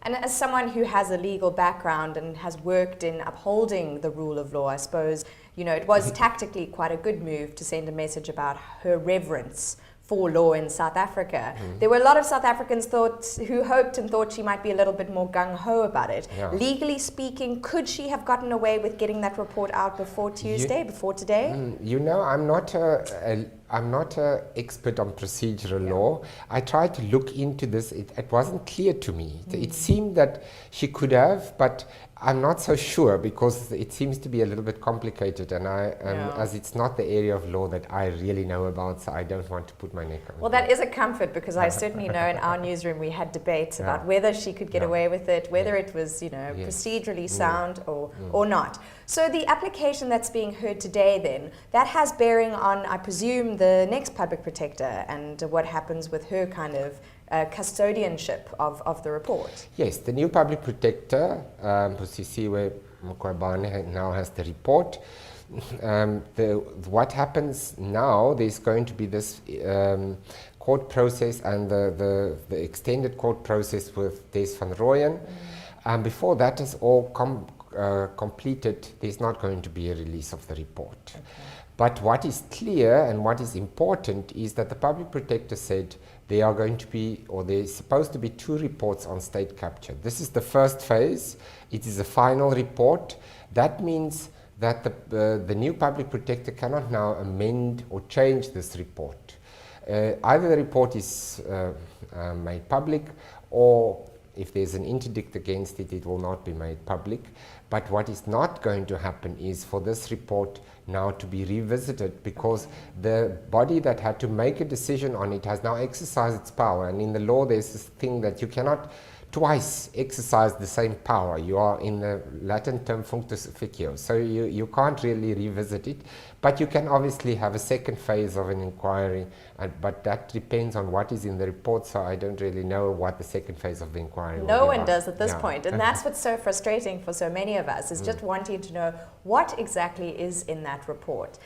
And as someone who has a legal background and has worked in upholding the rule of law, I suppose, you know, it was tactically quite a good move to send a message about her reverence for law in South Africa. There were a lot of South Africans who hoped and thought she might be a little bit more gung-ho about it. Yeah. Legally speaking, could she have gotten away with getting that report out before Tuesday, before today? You know, I'm not an expert on procedural law. I tried to look into this. It wasn't clear to me. It seemed that she could have, but I'm not so sure because it seems to be a little bit complicated, and as it's not the area of law that I really know about, so I don't want to put my neck on. Well, that is a comfort, because I certainly know in our newsroom we had debates about whether she could get away with it, whether it was, you know, procedurally sound or not. So the application that's being heard today then, that has bearing on, I presume, the next public protector and what happens with her kind of custodianship of the report. Yes, the new public protector, Pusisiwe Mkhwebane, now has the report. What happens now, there's going to be this court process and the extended court process with Des van Rooyen. Before that is all completed, there's not going to be a release of the report. Okay. But what is clear and what is important is that the public protector said there are going to be, or there's supposed to be, 2 reports on state capture. This is the first phase. It is a final report. That means that the new public protector cannot now amend or change this report. Either the report is made public, or if there's an interdict against it, it will not be made public. But what is not going to happen is for this report now to be revisited, because the body that had to make a decision on it has now exercised its power. And in the law, there's this thing that you cannot twice exercise the same power. You are in the Latin term functus officio, so you can't really revisit it, but you can obviously have a second phase of an inquiry, but that depends on what is in the report, so I don't really know what the second phase of the inquiry will be. No one does at this point, and that's what's so frustrating for so many of us, is just wanting to know what exactly is in that report.